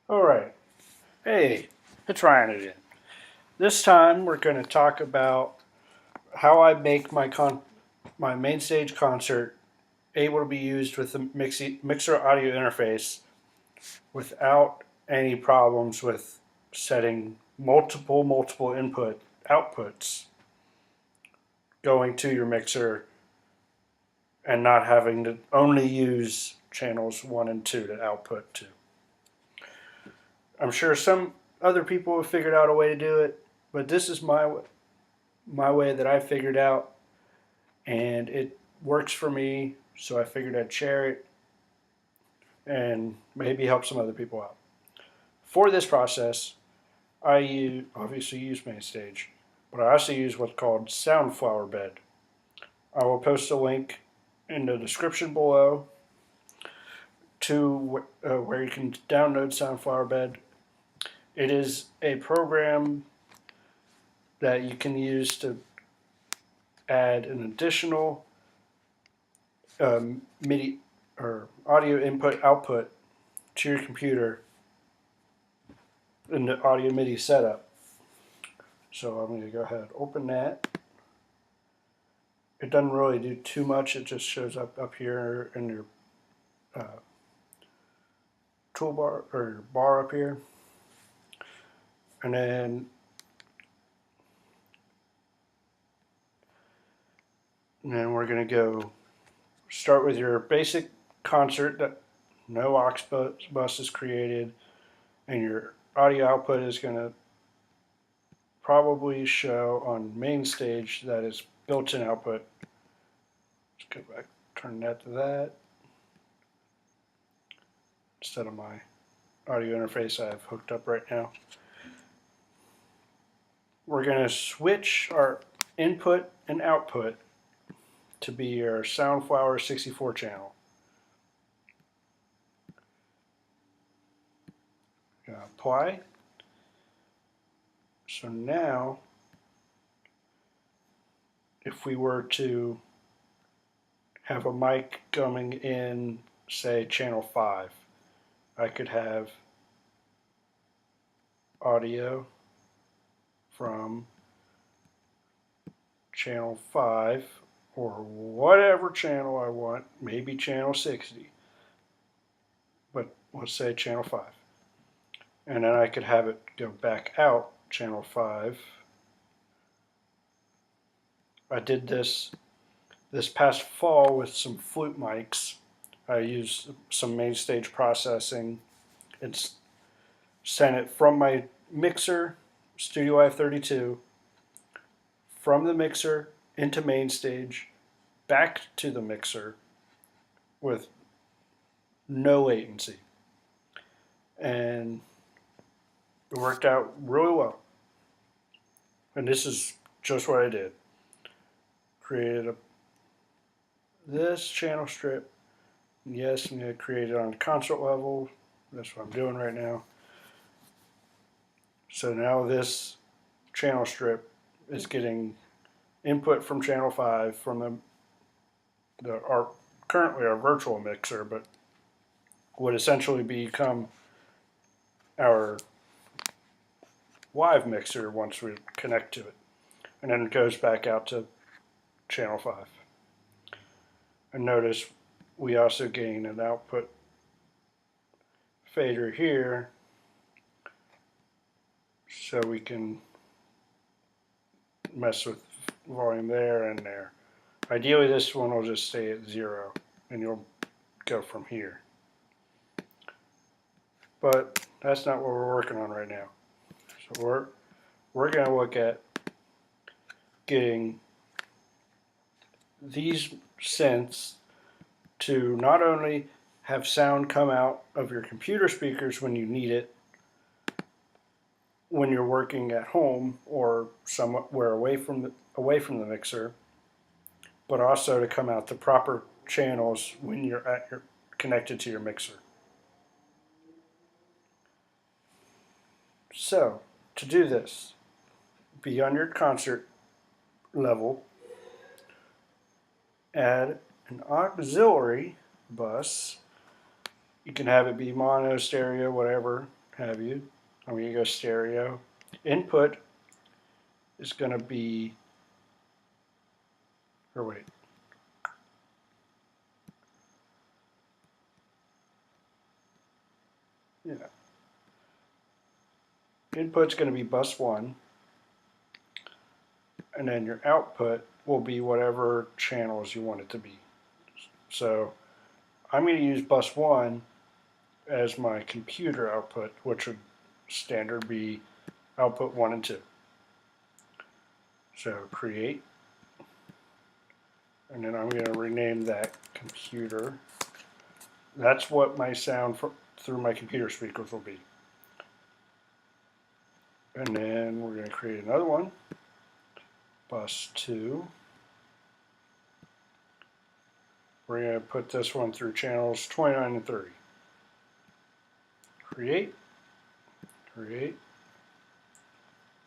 Alright, hey, it's Ryan again. This time we're going to talk about how I make my Mainstage concert able to be used with the mixer audio interface without any problems with setting multiple input outputs going to your mixer and not having to only use channels 1 and 2 to output to. I'm sure some other people have figured out a way to do it, but this is my way that I figured out, and it works for me. So I figured I'd share it and maybe help some other people out. For this process, I obviously use Mainstage, but I also use what's called SoundFlowerbed. I will post a link in the description below to where you can download SoundFlowerbed. It is a program that you can use to add an additional MIDI or audio input output to your computer in the audio MIDI setup. So I'm going to go ahead and open that. It doesn't really do too much. It just shows up here in your toolbar or your bar up here. And then we're going to go start with your basic concert that no aux bus is created, and your audio output is going to probably show on Mainstage that is built-in output. Let's go back, turn that to that instead of my audio interface I have hooked up right now. We're going to switch our input and output to be your SoundFlower 64 channel. Apply. So now, if we were to have a mic coming in, say, channel 5, I could have audio from channel 5 or whatever channel I want, maybe channel 60, but let's say channel 5. And then I could have it go back out channel 5. I did this past fall with some flute mics. I used some Mainstage processing and sent it from my mixer, Studio i32, from the mixer into Mainstage, back to the mixer with no latency. And it worked out really well. And this is just what I did. Created this channel strip. Yes, I'm going to create it on concert level. That's what I'm doing right now. So now this channel strip is getting input from channel 5 from currently our virtual mixer, but would essentially become our live mixer once we connect to it. And then it goes back out to channel 5. And notice we also gain an output fader here, so we can mess with volume there and there. Ideally this one will just stay at 0 and you'll go from here. But that's not what we're working on right now. So we're going to look at getting these synths to not only have sound come out of your computer speakers when you need it, when you're working at home or somewhere away from the mixer, but also to come out the proper channels when you're connected to your mixer. So, to do this, be on your concert level, add an auxiliary bus. You can have it be mono, stereo, whatever. have you. I'm going to go stereo. Input is going to be, or wait. Yeah. Input's going to be bus 1, and then your output will be whatever channels you want it to be. So I'm going to use bus 1 as my computer output, which would standard be output 1 and 2. So create, and then I'm going to rename that computer. That's what my sound through my computer speakers will be. And then we're going to create another one, bus 2. We're going to put this one through channels 29 and 30. Create.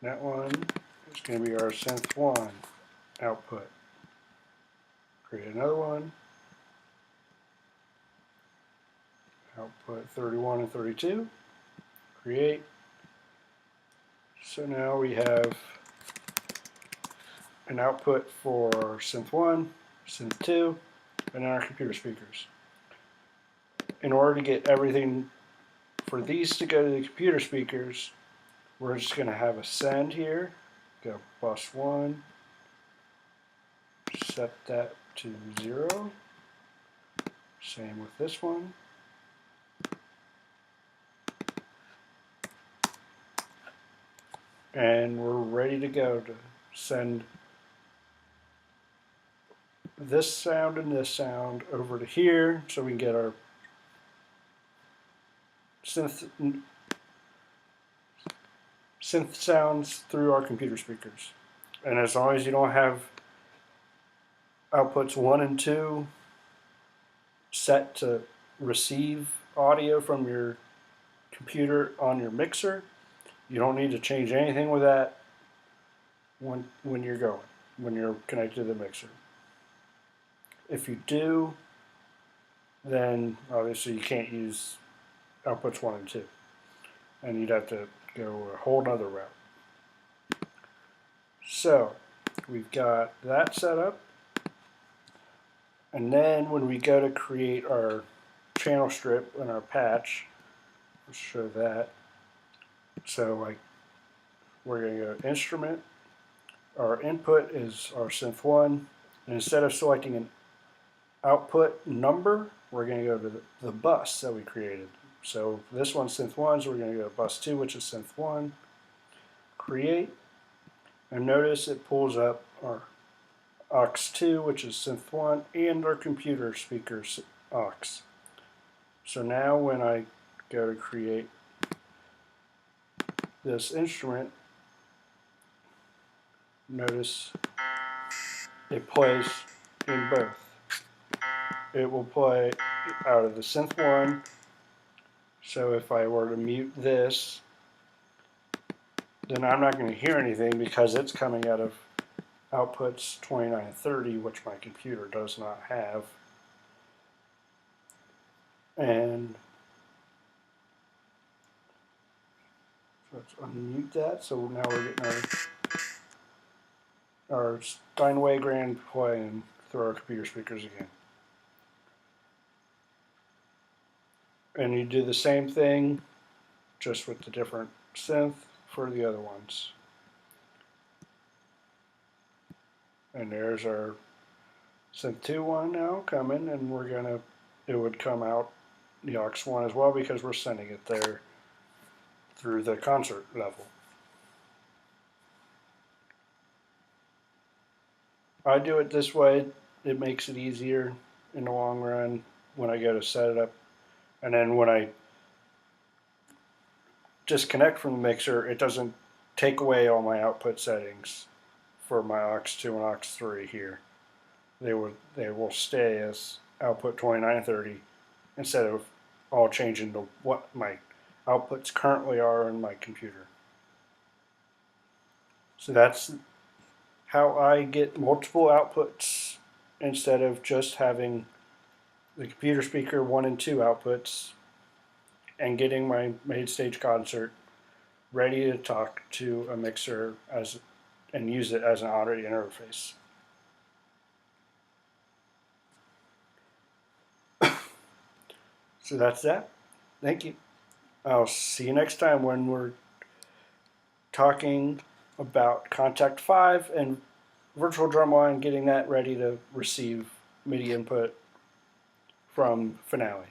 That one is going to be our synth 1 output. Create another one. Output 31 and 32. Create. So now we have an output for synth 1, synth 2, and our computer speakers. In order to get everything for these to go to the computer speakers, we're just going to have a send here. Go bus 1. Set that to 0. Same with this one. And we're ready to go to send this sound and this sound over to here so we can get our synth sounds through our computer speakers. And as long as you don't have outputs 1 and 2 set to receive audio from your computer on your mixer, you don't need to change anything with that when you're connected to the mixer. If you do, then obviously you can't use outputs 1 and 2, and you'd have to go a whole nother route. So we've got that set up, and then when we go to create our channel strip and our patch, let's show that. So like we're going to go instrument, our input is our synth 1, and instead of selecting an output number, we're going to go to the bus that we created. So this one's synth 1, so we're going to go to bus 2, which is synth 1, create, and notice it pulls up our aux 2, which is synth 1, and our computer speakers aux. So now when I go to create this instrument, notice it plays in both. It will play out of the synth 1, so if I were to mute this, then I'm not going to hear anything because it's coming out of outputs 29 and 30, which my computer does not have. And so let's unmute that. So now we're getting our Steinway Grand playing through our computer speakers again. And you do the same thing, just with the different synth for the other ones. And there's our synth 2 one now coming, and it would come out the aux 1 as well because we're sending it there through the concert level. I do it this way. It makes it easier in the long run when I go to set it up. And then when I disconnect from the mixer, it doesn't take away all my output settings for my aux 2 and aux 3 here. They will stay as output 2930 instead of all changing to what my outputs currently are in my computer. So that's how I get multiple outputs instead of just having the computer speaker 1 and 2 outputs and getting my Mainstage concert ready to talk to a mixer and use it as an audio interface. So that's that. Thank you. I'll see you next time when we're talking about Kontakt 5 and virtual drumline, getting that ready to receive MIDI input from Finale.